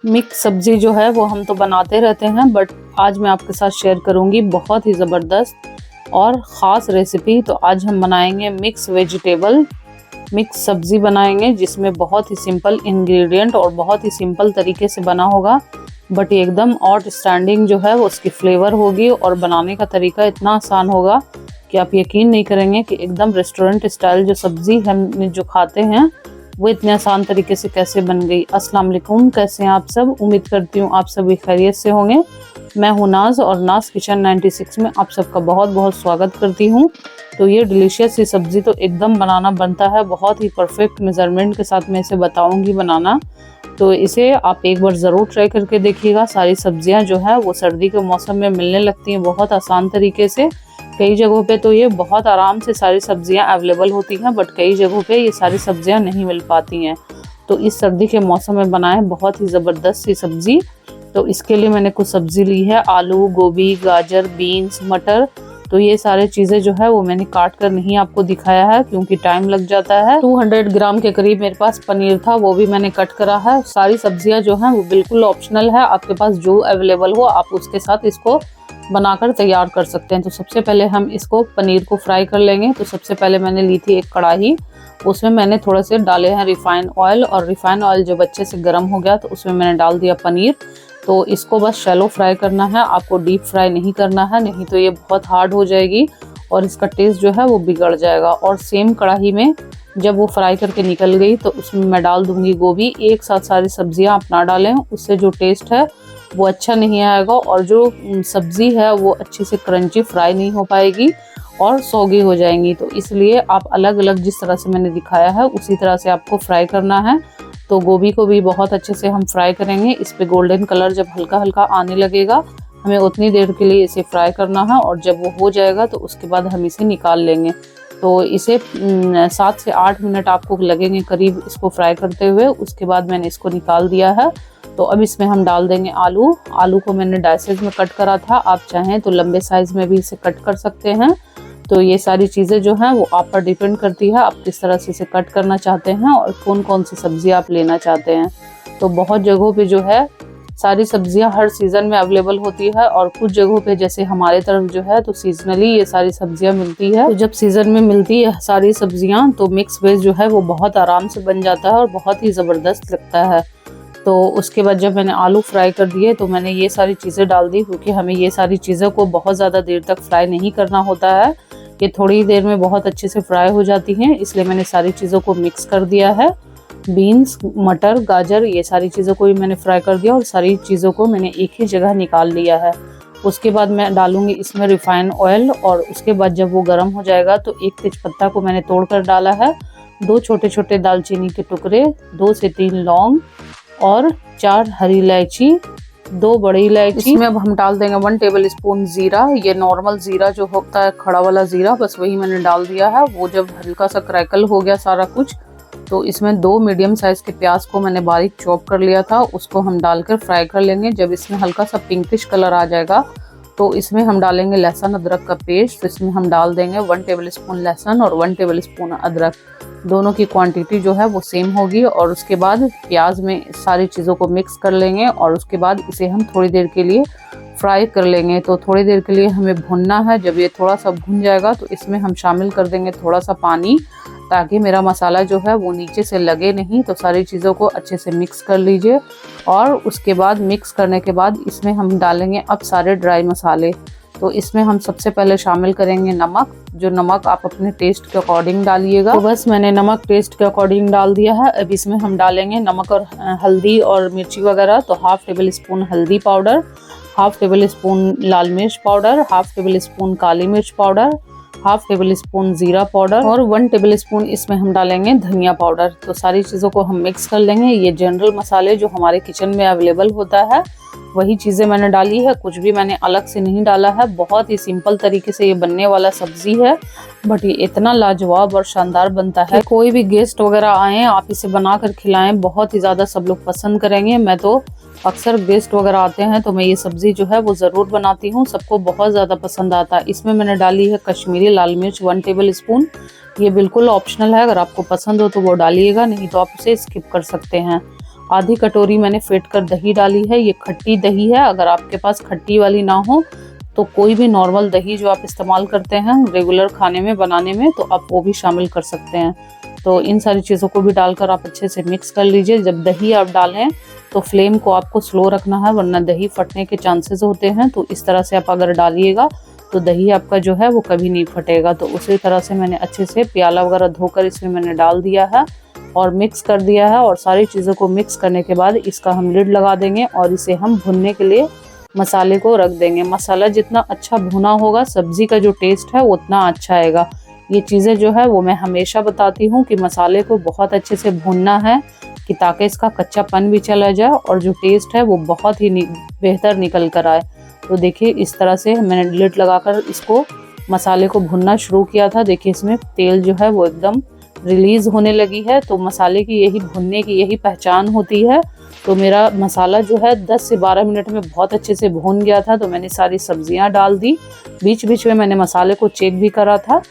Mix सब्जी जो है वो हम तो बनाते रहते हैं, बट आज मैं आपके साथ शेयर करूंगी बहुत ही ज़बरदस्त और ख़ास रेसिपी। तो आज हम बनाएंगे मिक्स वेजिटेबल मिक्स सब्ज़ी बनाएंगे, जिसमें बहुत ही सिंपल इंग्रेडिएंट और बहुत ही सिंपल तरीके से बना होगा, बट एकदम आउटस्टैंडिंग जो है वो उसकी फ्लेवर होगी और बनाने का तरीका इतना आसान होगा कि आप यकीन नहीं करेंगे कि एकदम रेस्टोरेंट स्टाइल जो सब्ज़ी हम जो खाते हैं वो इतने आसान तरीके से कैसे बन गई। अस्सलाम वालेकुम, कैसे हैं आप सब? उम्मीद करती हूँ आप सभी खैरियत से होंगे। मैं हूँ नाज और नाज किचन 96 में आप सबका बहुत बहुत स्वागत करती हूँ। तो ये डिलीशियस सी सब्ज़ी तो एकदम बनाना बनता है, बहुत ही परफेक्ट मेज़रमेंट के साथ मैं इसे बताऊँगी बनाना। तो इसे आप एक बार ज़रूर ट्राई करके देखिएगा। सारी सब्जियां जो है वो सर्दी के मौसम में मिलने लगती हैं बहुत आसान तरीके से। कई जगहों पे तो ये बहुत आराम से सारी सब्जियां अवेलेबल होती हैं, बट कई जगहों पे ये सारी सब्जियां नहीं मिल पाती हैं। तो इस सर्दी के मौसम में बनाएं बहुत ही ज़बरदस्त सी सब्ज़ी। तो इसके लिए मैंने कुछ सब्ज़ी ली है, आलू, गोभी, गाजर, बीन्स, मटर। तो ये सारे चीज़ें जो है वो मैंने काट कर नहीं आपको दिखाया है क्योंकि टाइम लग जाता है। 200 ग्राम के करीब मेरे पास पनीर था, वो भी मैंने कट करा है। सारी सब्जियां जो हैं वो बिल्कुल ऑप्शनल है, आपके पास जो अवेलेबल हो आप उसके साथ इसको बनाकर तैयार कर सकते हैं। तो सबसे पहले हम इसको पनीर को फ्राई कर लेंगे। तो सबसे पहले मैंने ली थी एक कढ़ाई, उसमें मैंने थोड़े से डाले हैं रिफाइंड ऑयल, और रिफाइंड ऑयल जब अच्छे से गर्म हो गया तो उसमें मैंने डाल दिया पनीर। तो इसको बस शैलो फ्राई करना है, आपको डीप फ्राई नहीं करना है, नहीं तो ये बहुत हार्ड हो जाएगी और इसका टेस्ट जो है वो बिगड़ जाएगा। और सेम कढ़ाई में जब वो फ्राई करके निकल गई तो उसमें मैं डाल दूंगी गोभी। एक साथ सारी सब्जियां आप ना डालें, उससे जो टेस्ट है वो अच्छा नहीं आएगा और जो सब्ज़ी है वो अच्छे से क्रंची फ्राई नहीं हो पाएगी और सौगी हो जाएंगी। तो इसलिए आप अलग अलग जिस तरह से मैंने दिखाया है उसी तरह से आपको फ्राई करना है। तो गोभी को भी बहुत अच्छे से हम फ्राई करेंगे। इस पे गोल्डन कलर जब हल्का हल्का आने लगेगा हमें उतनी देर के लिए इसे फ्राई करना है, और जब वो हो जाएगा तो उसके बाद हम इसे निकाल लेंगे। तो इसे 7 से 8 मिनट आपको लगेंगे करीब इसको फ्राई करते हुए। उसके बाद मैंने इसको निकाल दिया है। तो अब इसमें हम डाल देंगे आलू। आलू को मैंने डाइसेज में कट करा था, आप चाहें तो लंबे साइज में भी इसे कट कर सकते हैं। तो ये सारी चीज़ें जो हैं वो आप पर डिपेंड करती है, आप किस तरह से इसे कट करना चाहते हैं और कौन कौन सी सब्ज़ी आप लेना चाहते हैं। तो बहुत जगहों पे जो है सारी सब्जियां हर सीज़न में अवेलेबल होती है, और कुछ जगहों पे जैसे हमारे तरफ जो है तो सीजनली ये सारी सब्जियां मिलती है। तो जब सीज़न में मिलती है सारी सब्जियां तो मिक्स वेज जो है वो बहुत आराम से बन जाता है और बहुत ही ज़बरदस्त लगता है। तो उसके बाद जब मैंने आलू फ्राई कर दिए तो मैंने ये सारी चीज़ें डाल दी, क्योंकि हमें ये सारी चीज़ों को बहुत ज़्यादा देर तक फ्राई नहीं करना होता है, ये थोड़ी देर में बहुत अच्छे से फ्राई हो जाती हैं। इसलिए मैंने सारी चीज़ों को मिक्स कर दिया है। बीन्स, मटर, गाजर, ये सारी चीज़ों को भी मैंने फ्राई कर दिया और सारी चीज़ों को मैंने एक ही जगह निकाल लिया है। उसके बाद मैं डालूंगी इसमें रिफाइंड ऑयल, और उसके बाद जब वो गर्म हो जाएगा तो एक तेजपत्ता को मैंने तोड़कर डाला है, 2 छोटे छोटे दालचीनी के टुकड़े, 2 से 3 लौंग और 4 हरी इलायची, 2 बड़ी इलायची। इसमें अब हम डाल देंगे 1 टेबल स्पून ज़ीरा। ये नॉर्मल ज़ीरा जो होता है, खड़ा वाला ज़ीरा, बस वही मैंने डाल दिया है। वो जब हल्का सा क्रैकल हो गया सारा कुछ तो इसमें 2 मीडियम साइज़ के प्याज को मैंने बारीक चॉप कर लिया था, उसको हम डालकर फ्राई कर लेंगे। जब इसमें हल्का सा पिंकिश कलर आ जाएगा तो इसमें हम डालेंगे लहसुन अदरक का पेस्ट। तो इसमें हम डाल देंगे 1 टेबल स्पून लहसुन और 1 टेबल स्पून अदरक। दोनों की क्वांटिटी जो है वो सेम होगी। और उसके बाद प्याज में सारी चीज़ों को मिक्स कर लेंगे और उसके बाद इसे हम थोड़ी देर के लिए फ्राई कर लेंगे। तो थोड़ी देर के लिए हमें भुनना है। जब ये थोड़ा सा भुन जाएगा तो इसमें हम शामिल कर देंगे थोड़ा सा पानी, ताकि मेरा मसाला जो है वो नीचे से लगे नहीं। तो सारी चीज़ों को अच्छे से मिक्स कर लीजिए, और उसके बाद मिक्स करने के बाद इसमें हम डालेंगे अब सारे ड्राई मसाले। तो इसमें हम सबसे पहले शामिल करेंगे नमक। जो नमक आप अपने टेस्ट के अकॉर्डिंग डालिएगा। तो बस मैंने नमक टेस्ट के अकॉर्डिंग डाल दिया है। अब इसमें हम डालेंगे नमक और हल्दी और मिर्ची वगैरह। तो 1/2 टेबल स्पून हल्दी पाउडर, 1/2 टेबल स्पून लाल मिर्च पाउडर, 1/2 टेबल स्पून काली मिर्च पाउडर, 1/2 टेबल स्पून जीरा पाउडर और 1 टेबल स्पून इसमें हम डालेंगे धनिया पाउडर। तो सारी चीज़ों को हम मिक्स कर लेंगे। ये जनरल मसाले जो हमारे किचन में अवेलेबल होता है वही चीज़ें मैंने डाली है, कुछ भी मैंने अलग से नहीं डाला है। बहुत ही सिंपल तरीके से ये बनने वाला सब्जी है, बट ये इतना लाजवाब और शानदार बनता है। कोई भी गेस्ट वगैरह आए आप इसे बनाकर खिलाएं, बहुत ही ज़्यादा सब लोग पसंद करेंगे। मैं तो अक्सर गेस्ट वगैरह आते हैं तो मैं ये सब्ज़ी जो है वो ज़रूर बनाती हूँ, सबको बहुत ज़्यादा पसंद आता है। इसमें मैंने डाली है कश्मीरी लाल मिर्च 1 टेबल स्पून। ये बिल्कुल ऑप्शनल है, अगर आपको पसंद हो तो वो डालिएगा, नहीं तो आप इसे स्किप कर सकते हैं। आधी कटोरी मैंने फेंट कर दही डाली है। ये खट्टी दही है, अगर आपके पास खट्टी वाली ना हो तो कोई भी नॉर्मल दही जो आप इस्तेमाल करते हैं रेगुलर खाने में बनाने में, तो आप वो भी शामिल कर सकते हैं। तो इन सारी चीज़ों को भी डालकर आप अच्छे से मिक्स कर लीजिए। जब दही आप डालें तो फ्लेम को आपको स्लो रखना है, वरना दही फटने के चांसेस होते हैं। तो इस तरह से आप अगर डालिएगा तो दही आपका जो है वो कभी नहीं फटेगा। तो उसी तरह से मैंने अच्छे से प्याला वगैरह धोकर इसमें मैंने डाल दिया है और मिक्स कर दिया है। और सारी चीज़ों को मिक्स करने के बाद इसका हम लिड लगा देंगे और इसे हम भुनने के लिए मसाले को रख देंगे। मसाला जितना अच्छा भुना होगा सब्जी का जो टेस्ट है वो उतना अच्छा आएगा। ये चीज़ें जो है वो मैं हमेशा बताती हूँ कि मसाले को बहुत अच्छे से भुनना है कि ताकि इसका कच्चापन भी चला जाए और जो टेस्ट है वो बहुत ही बेहतर निकल कर आए। तो देखिए इस तरह से मैंने लिड लगाकर इसको मसाले को भुनना शुरू किया था। देखिए इसमें तेल जो है वो एकदम रिलीज होने लगी है। तो मसाले की यही भुनने की यही पहचान होती है। तो मेरा मसाला जो है 10 से 12 मिनट में बहुत अच्छे से भून गया था। तो मैंने सारी सब्जियां डाल दी, बीच बीच में मैंने मसाले को चेक भी करा था।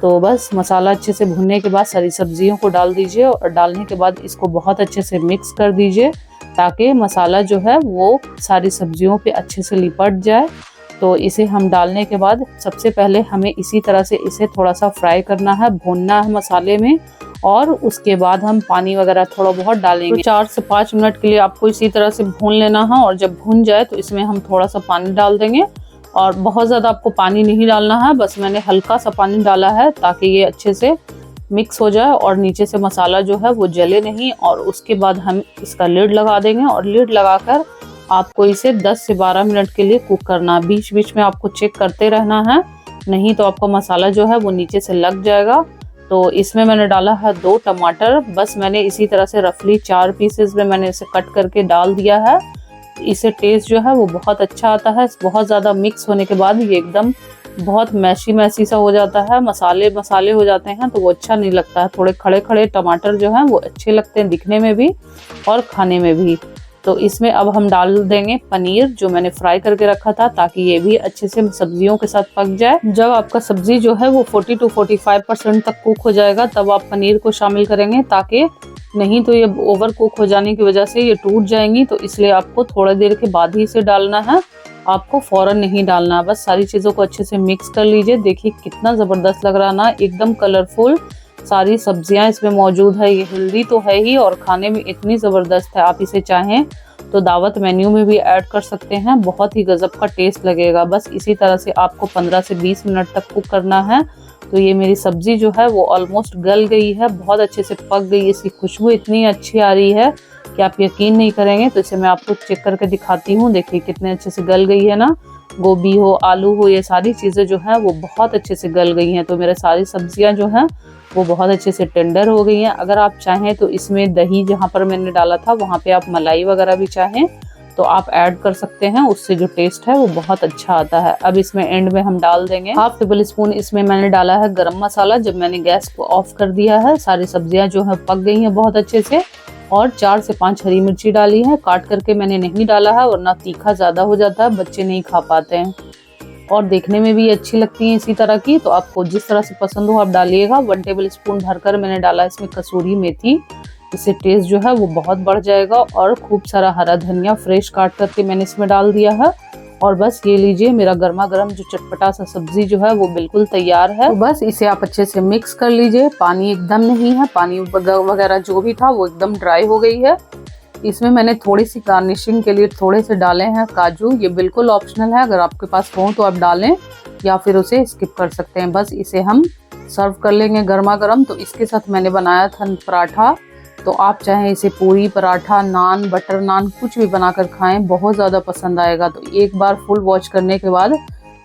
तो बस मसाला अच्छे से भुनने के बाद सारी सब्जियों को डाल दीजिए और डालने के बाद इसको बहुत अच्छे से मिक्स कर दीजिए ताकि मसाला जो है वो सारी सब्जियों पे अच्छे से लिपट जाए। तो इसे हम डालने के बाद सबसे पहले हमें इसी तरह से इसे थोड़ा सा फ्राई करना है, भूनना है मसाले में, और उसके बाद हम पानी वगैरह थोड़ा बहुत डालेंगे। तो 4 से 5 मिनट के लिए आपको इसी तरह से भून लेना है। और जब भून जाए तो इसमें हम थोड़ा सा पानी डाल देंगे और बहुत ज़्यादा आपको पानी नहीं डालना है, बस मैंने हल्का सा पानी डाला है ताकि ये अच्छे से मिक्स हो जाए और नीचे से मसाला जो है वो जले नहीं। और उसके बाद हम इसका लिड लगा देंगे और लिड लगाकर आपको इसे 10 से 12 मिनट के लिए कुक करना। बीच बीच में आपको चेक करते रहना है, नहीं तो आपका मसाला जो है वो नीचे से लग जाएगा। तो इसमें मैंने डाला है 2 टमाटर, बस मैंने इसी तरह से रफली 4 पीसेस में मैंने इसे कट करके डाल दिया है। इससे टेस्ट जो है वो बहुत अच्छा आता है। बहुत ज़्यादा मिक्स होने के बाद ये एकदम बहुत मैशी सा हो जाता है, मसाले मसाले हो जाते हैं, तो वो अच्छा नहीं लगता है। थोड़े खड़े खड़े टमाटर जो हैं वो अच्छे लगते हैं दिखने में भी और खाने में भी। तो इसमें अब हम डाल देंगे पनीर जो मैंने फ्राई करके रखा था ताकि ये भी अच्छे से सब्जियों के साथ पक जाए। जब आपका सब्जी जो है वो 40 to 45% तक कुक हो जाएगा तब आप पनीर को शामिल करेंगे, ताकि नहीं तो ये ओवर कुक हो जाने की वजह से ये टूट जाएंगी। तो इसलिए आपको थोड़ी देर के बाद ही इसे डालना है, आपको फौरन नहीं डालना। बस सारी चीज़ों को अच्छे से मिक्स कर लीजिए। देखिए कितना ज़बरदस्त लग रहा ना, एकदम कलरफुल सारी सब्जियां इसमें मौजूद है। ये हेल्दी तो है ही और खाने में इतनी ज़बरदस्त है, आप इसे चाहें तो दावत मेन्यू में भी ऐड कर सकते हैं, बहुत ही गजब का टेस्ट लगेगा। बस इसी तरह से आपको 15 से 20 मिनट तक कुक करना है। तो ये मेरी सब्जी जो है वो ऑलमोस्ट गल गई है, बहुत अच्छे से पक गई। इसकी खुशबू इतनी अच्छी आ रही है कि आप यकीन नहीं करेंगे। तो इसे मैं आपको चेक करके दिखाती हूँ। देखिए कितने अच्छे से गल गई है ना, गोभी हो आलू हो ये सारी चीज़ें जो हैं वो बहुत अच्छे से गल गई हैं। तो मेरे सारी सब्जियां जो हैं वो बहुत अच्छे से टेंडर हो गई हैं। अगर आप चाहें तो इसमें दही जहाँ पर मैंने डाला था वहाँ पे आप मलाई वगैरह भी चाहें तो आप ऐड कर सकते हैं, उससे जो टेस्ट है वो बहुत अच्छा आता है। अब इसमें एंड में हम डाल देंगे 1/2 टेबल स्पून इसमें मैंने डाला है गरम मसाला। जब मैंने गैस को ऑफ कर दिया है सारी सब्जियां जो है पक गई हैं बहुत अच्छे से। और 4 से 5 हरी मिर्ची डाली है, काट करके मैंने नहीं डाला है वरना तीखा ज़्यादा हो जाता है, बच्चे नहीं खा पाते हैं और देखने में भी अच्छी लगती हैं इसी तरह की। तो आपको जिस तरह से पसंद हो आप डालिएगा। 1 टेबल स्पून भरकर मैंने डाला इसमें कसूरी मेथी, इससे टेस्ट जो है वो बहुत बढ़ जाएगा। और खूब सारा हरा धनिया फ्रेश काट करके मैंने इसमें डाल दिया है। और बस ये लीजिए मेरा गर्मा गर्म जो चटपटा सा सब्जी जो है वो बिल्कुल तैयार है। तो बस इसे आप अच्छे से मिक्स कर लीजिए। पानी एकदम नहीं है, पानी वगैरह जो भी था वो एकदम ड्राई हो गई है। इसमें मैंने थोड़ी सी गार्निशिंग के लिए थोड़े से डाले हैं काजू, ये बिल्कुल ऑप्शनल है, अगर आपके पास हो तो आप डालें या फिर उसे स्किप कर सकते हैं। बस इसे हम सर्व कर लेंगे गर्मा गर्म। तो इसके साथ मैंने बनाया था पराठा, तो आप चाहें इसे पूरी पराठा नान बटर नान कुछ भी बनाकर खाएं, बहुत ज़्यादा पसंद आएगा। तो एक बार फुल वॉच करने के बाद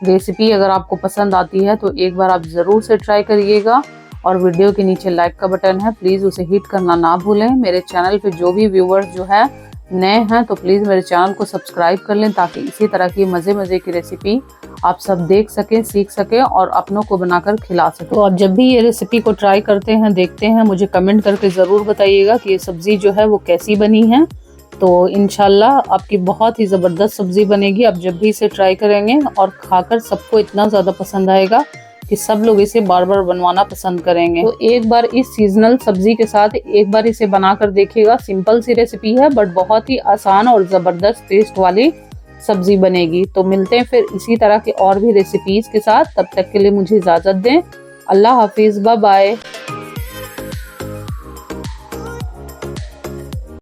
रेसिपी अगर आपको पसंद आती है तो एक बार आप ज़रूर से ट्राई करिएगा। और वीडियो के नीचे लाइक का बटन है, प्लीज़ उसे हिट करना ना भूलें। मेरे चैनल पे जो भी व्यूवर्स जो है नए हैं तो प्लीज़ मेरे चैनल को सब्सक्राइब कर लें ताकि इसी तरह की मज़े की रेसिपी आप सब देख सकें, सीख सकें और अपनों को बनाकर खिला सकें। तो आप जब भी ये रेसिपी को ट्राई करते हैं देखते हैं मुझे कमेंट करके ज़रूर बताइएगा कि ये सब्ज़ी जो है वो कैसी बनी है। तो इंशाल्लाह आपकी बहुत ही ज़बरदस्त सब्ज़ी बनेगी। आप जब भी इसे ट्राई करेंगे और खाकर सबको इतना ज़्यादा पसंद आएगा कि कि सब लोग इसे बार बार बनवाना पसंद करेंगे। तो एक बार इस सीजनल सब्जी के साथ एक बार इसे बनाकर देखिएगा। सिंपल सी रेसिपी है बट बहुत ही आसान और ज़बरदस्त टेस्ट वाली सब्जी बनेगी। तो मिलते हैं फिर इसी तरह के और भी रेसिपीज के साथ। तब तक के लिए मुझे इजाज़त दें। अल्लाह हाफिज़, बाय बाय।